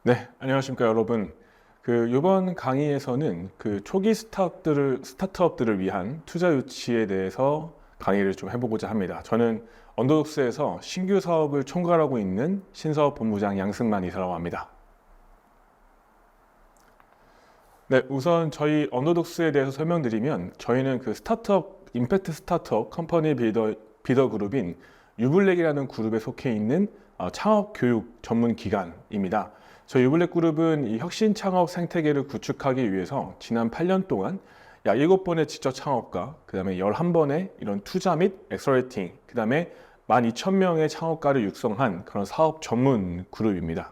네, 안녕하십니까 여러분. 이번 강의에서는 초기 스타트업들을 위한 투자 유치에 대해서 강의를 좀 해보고자 합니다. 저는 언더독스에서 신규 사업을 총괄하고 있는 신사업 본부장 양승만 이사라고 합니다. 네, 우선 저희 언더독스에 대해서 설명드리면 저희는 임팩트 스타트업 컴퍼니 비더 그룹인 유블랙이라는 그룹에 속해 있는 창업 교육 전문 기관입니다. 저희 유블랙 그룹은 이 혁신 창업 생태계를 구축하기 위해서 지난 8년 동안 약 7번의 지적 창업가, 그 다음에 11번의 이런 투자 및 엑셀러레이팅, 그 다음에 12,000명의 창업가를 육성한 그런 사업 전문 그룹입니다.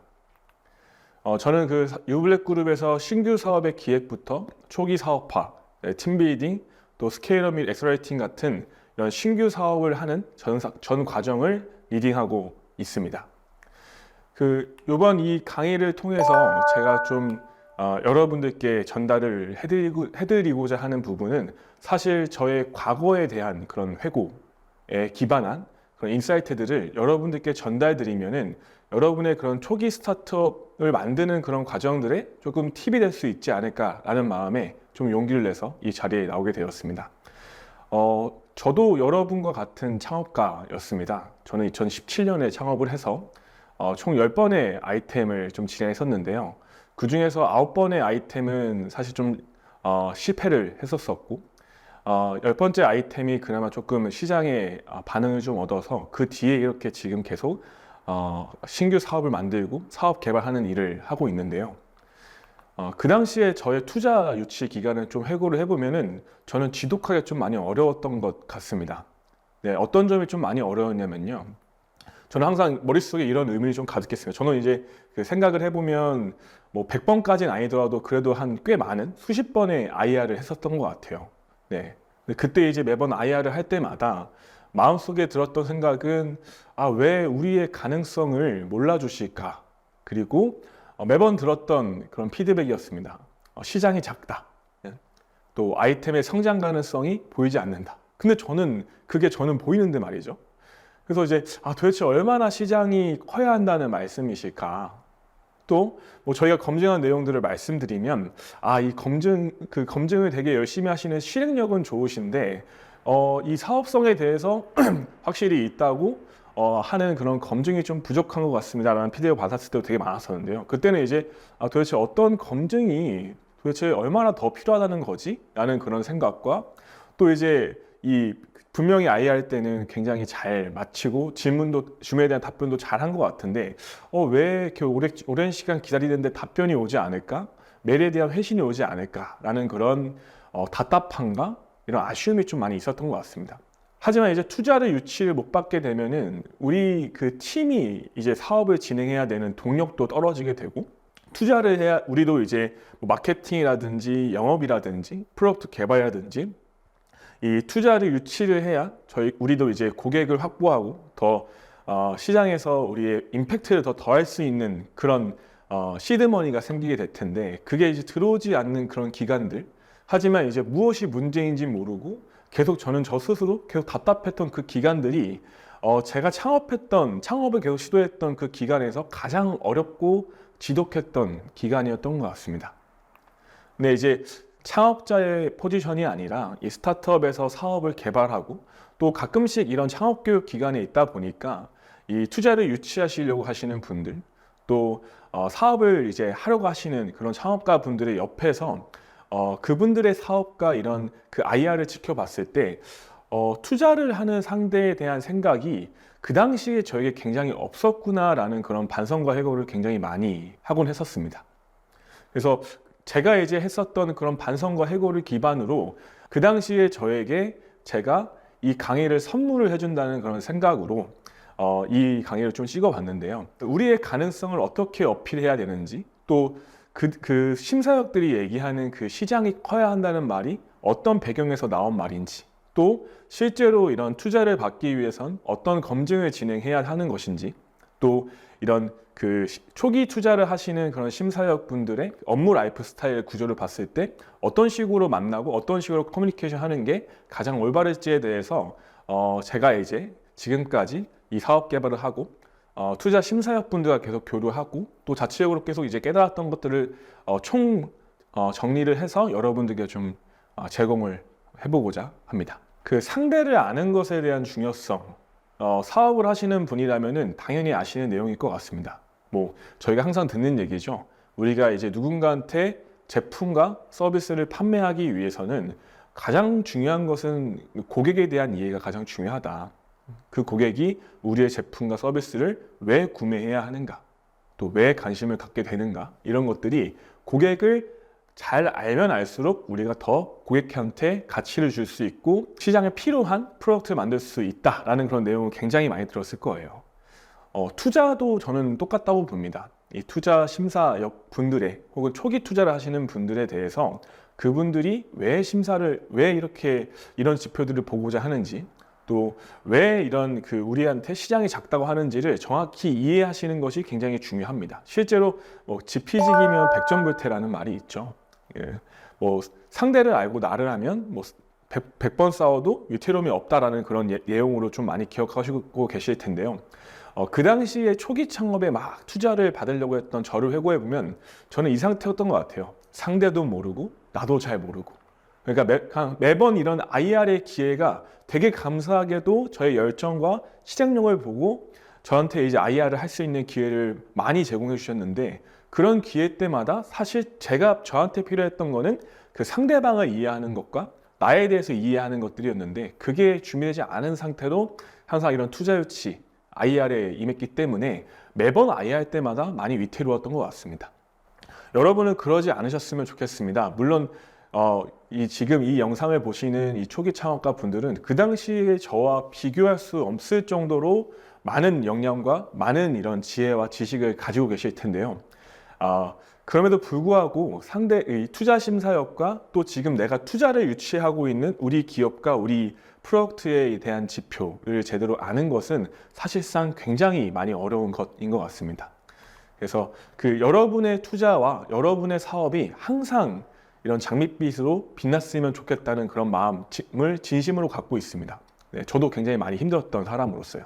저는 유블랙 그룹에서 신규 사업의 기획부터 초기 사업화, 팀빌딩, 또 스케일업 및 엑셀러레이팅 같은 이런 신규 사업을 하는 전 과정을 리딩하고 있습니다. 이번 이 강의를 통해서 제가 좀 여러분들께 전달을 해드리고자 하는 부분은 사실 저의 과거에 대한 그런 회고에 기반한 그런 인사이트들을 여러분들께 전달드리면은 여러분의 그런 초기 스타트업을 만드는 그런 과정들에 조금 팁이 될 수 있지 않을까라는 마음에 좀 용기를 내서 이 자리에 나오게 되었습니다. 저도 여러분과 같은 창업가였습니다. 저는 2017년에 창업을 해서 총 10번의 아이템을 좀 진행했었는데요. 그 중에서 9번의 아이템은 사실 좀 실패를 했었었고 10번째 아이템이 그나마 조금 시장에 반응을 좀 얻어서 그 뒤에 이렇게 지금 계속 신규 사업을 만들고 사업 개발하는 일을 하고 있는데요. 그 당시에 저의 투자 유치 기간을 좀 회고를 해보면은 저는 지독하게 좀 많이 어려웠던 것 같습니다. 네, 어떤 점이 좀 많이 어려웠냐면요. 저는 항상 머릿속에 이런 의문이 좀 가득했습니다. 저는 이제 생각을 해보면 뭐 100번까지는 아니더라도 그래도 한 꽤 많은 수십 번의 IR을 했었던 것 같아요. 네. 그때 이제 매번 IR을 할 때마다 마음속에 들었던 생각은 왜 우리의 가능성을 몰라주실까? 그리고 매번 들었던 그런 피드백이었습니다. 시장이 작다. 예. 또 아이템의 성장 가능성이 보이지 않는다. 근데 저는 보이는데 말이죠. 그래서 이제 도대체 얼마나 시장이 커야 한다는 말씀이실까? 또 뭐 저희가 검증한 내용들을 말씀드리면 이 검증을 되게 열심히 하시는 실행력은 좋으신데 이 사업성에 대해서 확실히 있다고 하는 그런 검증이 좀 부족한 것 같습니다라는 피드백 받았을 때도 되게 많았었는데요. 그때는 이제 도대체 어떤 검증이 도대체 얼마나 더 필요하다는 거지? 라는 그런 생각과 또 이제 분명히 IR 때는 굉장히 잘 마치고 질문에 대한 답변도 잘 한 것 같은데 왜 이렇게 오랜 시간 기다리는데 답변이 오지 않을까? 매일에 대한 회신이 오지 않을까라는 그런 답답함과 이런 아쉬움이 좀 많이 있었던 것 같습니다. 하지만 이제 투자를 유치를 못 받게 되면은 우리 팀이 이제 사업을 진행해야 되는 동력도 떨어지게 되고 투자를 해야 우리도 이제 뭐 마케팅이라든지 영업이라든지 프로덕트 개발이라든지 이 투자를 유치를 해야 우리도 이제 고객을 확보하고 더 시장에서 우리의 임팩트를 더 더할 수 있는 그런 시드머니가 생기게 될 텐데 그게 이제 들어오지 않는 그런 기간들. 하지만 이제 무엇이 문제인지 모르고 계속 저는 저 스스로 계속 답답했던 그 기간들이 제가 창업을 계속 시도했던 그 기간에서 가장 어렵고 지독했던 기간이었던 것 같습니다. 근데 이제 창업자의 포지션이 아니라 이 스타트업에서 사업을 개발하고 또 가끔씩 이런 창업 교육 기관에 있다 보니까 이 투자를 유치하시려고 하시는 분들 또 사업을 이제 하려고 하시는 그런 창업가 분들의 옆에서 그분들의 사업과 이런 IR을 지켜봤을 때 투자를 하는 상대에 대한 생각이 그 당시에 저에게 굉장히 없었구나라는 그런 반성과 회고를 굉장히 많이 하곤 했었습니다. 그래서 제가 이제 했었던 그런 반성과 해고를 기반으로 그 당시에 제가 이 강의를 선물을 해준다는 그런 생각으로 이 강의를 좀 찍어봤는데요. 우리의 가능성을 어떻게 어필해야 되는지 또 그 심사역들이 얘기하는 그 시장이 커야 한다는 말이 어떤 배경에서 나온 말인지 또 실제로 이런 투자를 받기 위해선 어떤 검증을 진행해야 하는 것인지 또 이런 초기 투자를 하시는 그런 심사역 분들의 업무 라이프 스타일 구조를 봤을 때 어떤 식으로 만나고 어떤 식으로 커뮤니케이션 하는 게 가장 올바를지에 대해서 제가 이제 지금까지 이 사업 개발을 하고 투자 심사역 분들과 계속 교류하고 또 자체적으로 계속 이제 깨달았던 것들을 정리를 해서 여러분들께 좀 제공을 해보고자 합니다. 그 상대를 아는 것에 대한 중요성, 사업을 하시는 분이라면은 당연히 아시는 내용일 것 같습니다. 뭐 저희가 항상 듣는 얘기죠. 우리가 이제 누군가한테 제품과 서비스를 판매하기 위해서는 가장 중요한 것은 고객에 대한 이해가 가장 중요하다. 그 고객이 우리의 제품과 서비스를 왜 구매해야 하는가, 또 왜 관심을 갖게 되는가, 이런 것들이 고객을 잘 알면 알수록 우리가 더 고객한테 가치를 줄 수 있고 시장에 필요한 프로덕트를 만들 수 있다라는 그런 내용을 굉장히 많이 들었을 거예요. 투자도 저는 똑같다고 봅니다. 이 투자 심사역 분들의 혹은 초기 투자를 하시는 분들에 대해서 그분들이 왜 이렇게 이런 지표들을 보고자 하는지, 또 왜 이런 우리한테 시장이 작다고 하는지를 정확히 이해하시는 것이 굉장히 중요합니다. 실제로 지피지기면 백전불태라는 말이 있죠. 예, 상대를 알고 나를 하면 100번 싸워도 위태로움이 없다라는 그런 내용으로 좀 많이 기억하시고 계실 텐데요. 그 당시에 초기 창업에 막 투자를 받으려고 했던 저를 회고해 보면 저는 이 상태였던 것 같아요. 상대도 모르고 나도 잘 모르고. 그러니까 매번 이런 IR의 기회가 되게 감사하게도 저의 열정과 실행력을 보고 저한테 이제 IR을 할 수 있는 기회를 많이 제공해 주셨는데, 그런 기회 때마다 사실 저한테 필요했던 거는 그 상대방을 이해하는 것과 나에 대해서 이해하는 것들이었는데, 그게 준비되지 않은 상태로 항상 이런 투자 유치 IR에 임했기 때문에 매번 IR 때마다 많이 위태로웠던 것 같습니다. 여러분은 그러지 않으셨으면 좋겠습니다. 물론 지금 이 영상을 보시는 이 초기 창업가 분들은 그 당시에 저와 비교할 수 없을 정도로 많은 역량과 많은 이런 지혜와 지식을 가지고 계실 텐데요. 그럼에도 불구하고 상대의 투자 심사역과 또 지금 내가 투자를 유치하고 있는 우리 기업과 우리 프로덕트에 대한 지표를 제대로 아는 것은 사실상 굉장히 많이 어려운 것인 것 같습니다. 그래서 여러분의 투자와 여러분의 사업이 항상 이런 장밋빛으로 빛났으면 좋겠다는 그런 마음을 진심으로 갖고 있습니다. 네, 저도 굉장히 많이 힘들었던 사람으로서요.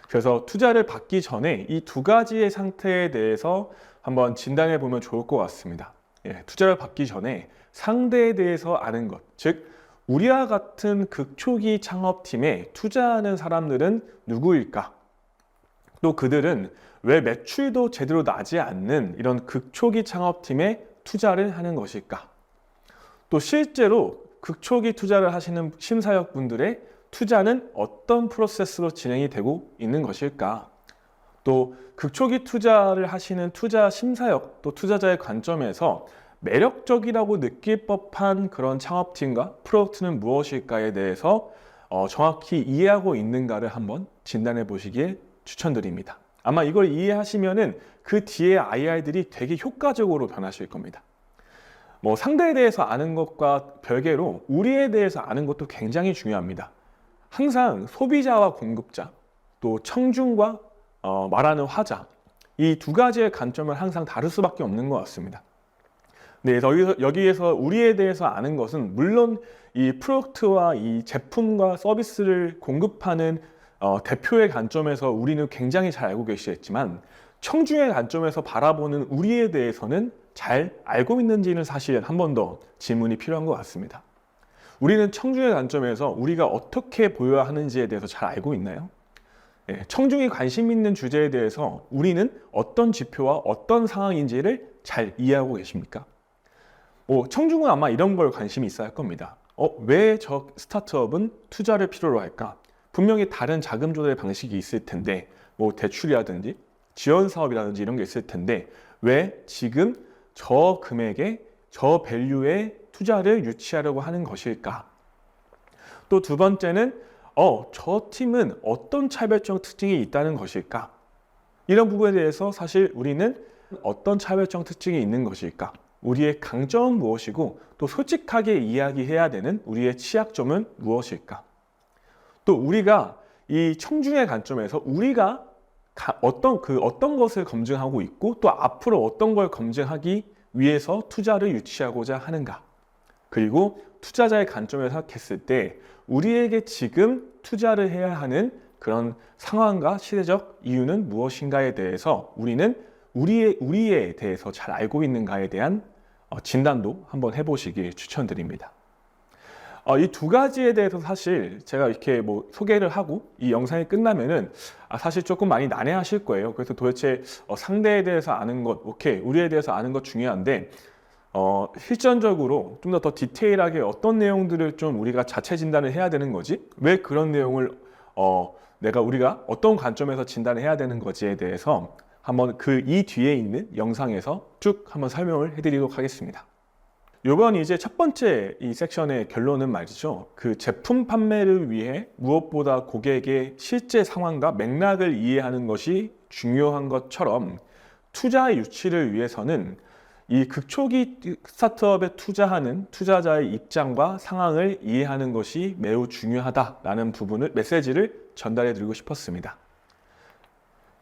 그래서 투자를 받기 전에 이 두 가지의 상태에 대해서 한번 진단해 보면 좋을 것 같습니다. 예, 투자를 받기 전에 상대에 대해서 아는 것, 즉 우리와 같은 극초기 창업팀에 투자하는 사람들은 누구일까? 또 그들은 왜 매출도 제대로 나지 않는 이런 극초기 창업팀에 투자를 하는 것일까? 또 실제로 극초기 투자를 하시는 심사역 분들의 투자는 어떤 프로세스로 진행이 되고 있는 것일까? 또 극초기 투자를 하시는 투자 심사역 또 투자자의 관점에서 매력적이라고 느낄 법한 그런 창업팀과 프로덕트는 무엇일까에 대해서 정확히 이해하고 있는가를 한번 진단해 보시길 추천드립니다. 아마 이걸 이해하시면은 그 뒤에 IR들이 되게 효과적으로 변하실 겁니다. 상대에 대해서 아는 것과 별개로 우리에 대해서 아는 것도 굉장히 중요합니다. 항상 소비자와 공급자, 또 청중과 말하는 화자, 이 두 가지의 관점을 항상 다를 수밖에 없는 것 같습니다. 네, 여기에서 우리에 대해서 아는 것은 물론 이 프로덕트와 이 제품과 서비스를 공급하는 대표의 관점에서 우리는 굉장히 잘 알고 계시겠지만, 청중의 관점에서 바라보는 우리에 대해서는 잘 알고 있는지는 사실 한 번 더 질문이 필요한 것 같습니다. 우리는 청중의 관점에서 우리가 어떻게 보여야 하는지에 대해서 잘 알고 있나요? 예, 청중이 관심 있는 주제에 대해서 우리는 어떤 지표와 어떤 상황인지를 잘 이해하고 계십니까? 청중은 아마 이런 걸 관심이 있어야 할 겁니다. 왜 저 스타트업은 투자를 필요로 할까? 분명히 다른 자금 조달 방식이 있을 텐데, 대출이라든지 지원 사업이라든지 이런 게 있을 텐데, 왜 지금 저 금액에 저 밸류에 투자를 유치하려고 하는 것일까? 또 두 번째는 저 팀은 어떤 차별적 특징이 있다는 것일까? 이런 부분에 대해서 사실 우리는 어떤 차별적 특징이 있는 것일까? 우리의 강점은 무엇이고 또 솔직하게 이야기해야 되는 우리의 취약점은 무엇일까? 또 우리가 이 청중의 관점에서 우리가 어떤 것을 검증하고 있고 또 앞으로 어떤 걸 검증하기 위해서 투자를 유치하고자 하는가? 그리고 투자자의 관점에서 생각했을 때 우리에게 지금 투자를 해야 하는 그런 상황과 시대적 이유는 무엇인가에 대해서 우리는 우리에 대해서 잘 알고 있는가에 대한 진단도 한번 해보시길 추천드립니다. 이 두 가지에 대해서 사실 제가 이렇게 뭐 소개를 하고 이 영상이 끝나면은 사실 조금 많이 난해하실 거예요. 그래서 도대체 상대에 대해서 아는 것, 오케이, 우리에 대해서 아는 것 중요한데 실전적으로 좀 더 디테일하게 어떤 내용들을 좀 우리가 자체 진단을 해야 되는 거지? 왜 그런 내용을 우리가 어떤 관점에서 진단을 해야 되는 거지에 대해서 한번 이 뒤에 있는 영상에서 쭉 한번 설명을 해드리도록 하겠습니다. 이번 이제 첫 번째 이 섹션의 결론은 말이죠. 그 제품 판매를 위해 무엇보다 고객의 실제 상황과 맥락을 이해하는 것이 중요한 것처럼 투자 유치를 위해서는 이 극초기 스타트업에 투자하는 투자자의 입장과 상황을 이해하는 것이 매우 중요하다라는 메시지를 전달해 드리고 싶었습니다.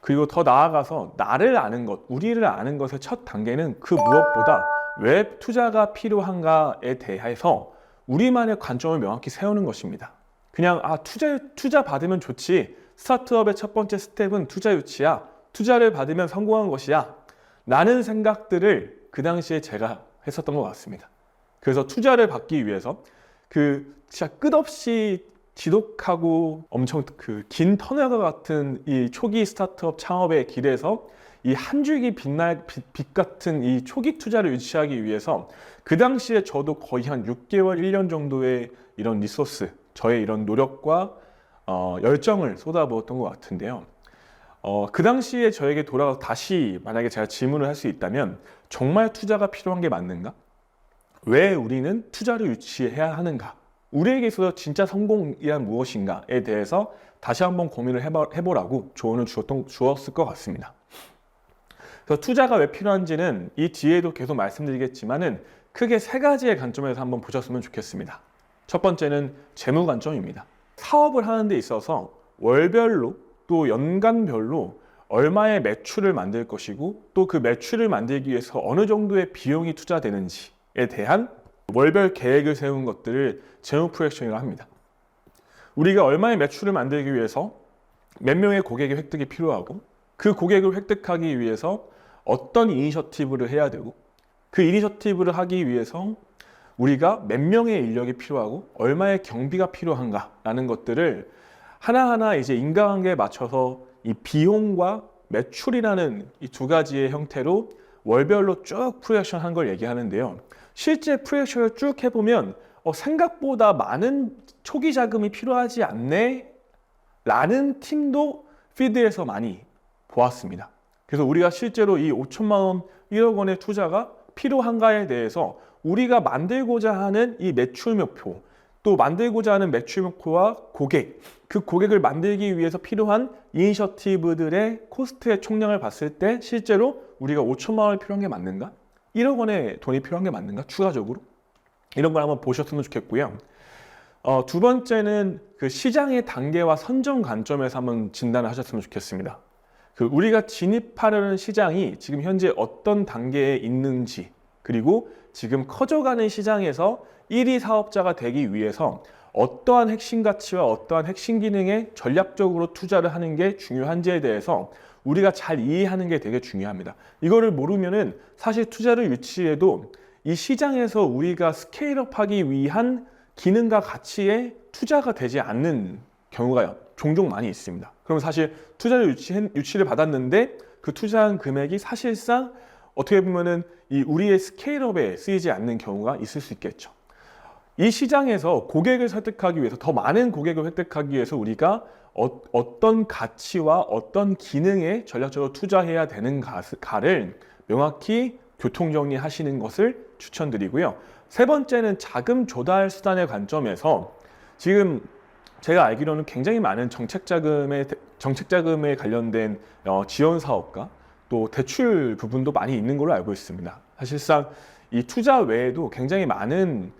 그리고 더 나아가서 나를 아는 것, 우리를 아는 것의 첫 단계는 그 무엇보다 왜 투자가 필요한가에 대해서 우리만의 관점을 명확히 세우는 것입니다. 그냥 투자 받으면 좋지, 스타트업의 첫 번째 스텝은 투자 유치야, 투자를 받으면 성공한 것이야 라는 생각들을 그 당시에 제가 했었던 것 같습니다. 그래서 투자를 받기 위해서 진짜 끝없이 지독하고 엄청 긴 터널과 같은 이 초기 스타트업 창업의 길에서 이 한 줄기 빛 같은 이 초기 투자를 유치하기 위해서 그 당시에 저도 거의 한 6개월, 1년 정도의 이런 리소스, 저의 이런 노력과 열정을 쏟아부었던 것 같은데요. 그 당시에 저에게 돌아가서 다시 만약에 제가 질문을 할 수 있다면 정말 투자가 필요한 게 맞는가? 왜 우리는 투자를 유치해야 하는가? 우리에게 있어서 진짜 성공이란 무엇인가에 대해서 다시 한번 고민을 해보라고 조언을 주었을 것 같습니다. 그래서 투자가 왜 필요한지는 이 뒤에도 계속 말씀드리겠지만은 크게 세 가지의 관점에서 한번 보셨으면 좋겠습니다. 첫 번째는 재무 관점입니다. 사업을 하는 데 있어서 월별로 또 연간별로 얼마의 매출을 만들 것이고 또 그 매출을 만들기 위해서 어느 정도의 비용이 투자되는지에 대한 월별 계획을 세운 것들을 재무 프로젝션이라고 합니다. 우리가 얼마의 매출을 만들기 위해서 몇 명의 고객의 획득이 필요하고 그 고객을 획득하기 위해서 어떤 이니셔티브를 해야 되고 그 이니셔티브를 하기 위해서 우리가 몇 명의 인력이 필요하고 얼마의 경비가 필요한가라는 것들을 하나하나 이제 인과관계에 맞춰서 이 비용과 매출이라는 이 두 가지의 형태로 월별로 쭉 프로젝션 한 걸 얘기하는데요. 실제 프로젝션을 쭉 해보면 생각보다 많은 초기 자금이 필요하지 않네 라는 팀도 필드에서 많이 보았습니다. 그래서 우리가 실제로 이 5천만 원, 1억 원의 투자가 필요한가에 대해서 우리가 만들고자 하는 이 매출 목표, 또 만들고자 하는 매출 목표와 고객, 그 고객을 만들기 위해서 필요한 이니셔티브들의 코스트의 총량을 봤을 때 실제로 우리가 5천만 원이 필요한 게 맞는가? 1억 원의 돈이 필요한 게 맞는가? 추가적으로? 이런 걸 한번 보셨으면 좋겠고요. 두 번째는 그 시장의 단계와 선정 관점에서 한번 진단을 하셨으면 좋겠습니다. 우리가 진입하려는 시장이 지금 현재 어떤 단계에 있는지, 그리고 지금 커져가는 시장에서 1위 사업자가 되기 위해서 어떠한 핵심 가치와 어떠한 핵심 기능에 전략적으로 투자를 하는 게 중요한지에 대해서 우리가 잘 이해하는 게 되게 중요합니다. 이거를 모르면은 사실 투자를 유치해도 이 시장에서 우리가 스케일업하기 위한 기능과 가치에 투자가 되지 않는 경우가 종종 많이 있습니다. 그럼 사실 투자를 유치를 받았는데 그 투자한 금액이 사실상 어떻게 보면은 이 우리의 스케일업에 쓰이지 않는 경우가 있을 수 있겠죠. 이 시장에서 고객을 설득하기 위해서, 더 많은 고객을 획득하기 위해서 우리가 어떤 가치와 어떤 기능에 전략적으로 투자해야 되는가를 명확히 교통정리하시는 것을 추천드리고요. 세 번째는 자금 조달 수단의 관점에서 지금 제가 알기로는 굉장히 많은 정책자금에 관련된 지원 사업과 또 대출 부분도 많이 있는 걸로 알고 있습니다. 사실상 이 투자 외에도 굉장히 많은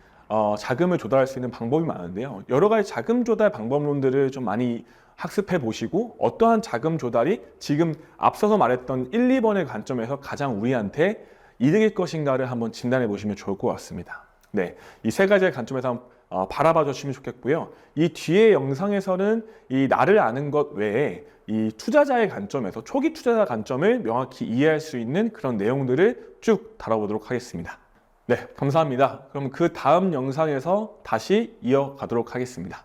자금을 조달할 수 있는 방법이 많은데요. 여러 가지 자금 조달 방법론들을 좀 많이 학습해 보시고 어떠한 자금 조달이 지금 앞서서 말했던 1, 2번의 관점에서 가장 우리한테 이득일 것인가를 한번 진단해 보시면 좋을 것 같습니다. 네, 이 세 가지의 관점에서 바라봐 주시면 좋겠고요. 이 뒤에 영상에서는 이 나를 아는 것 외에 이 투자자의 관점에서 초기 투자자 관점을 명확히 이해할 수 있는 그런 내용들을 쭉 다뤄보도록 하겠습니다. 네, 감사합니다. 그럼 그 다음 영상에서 다시 이어가도록 하겠습니다.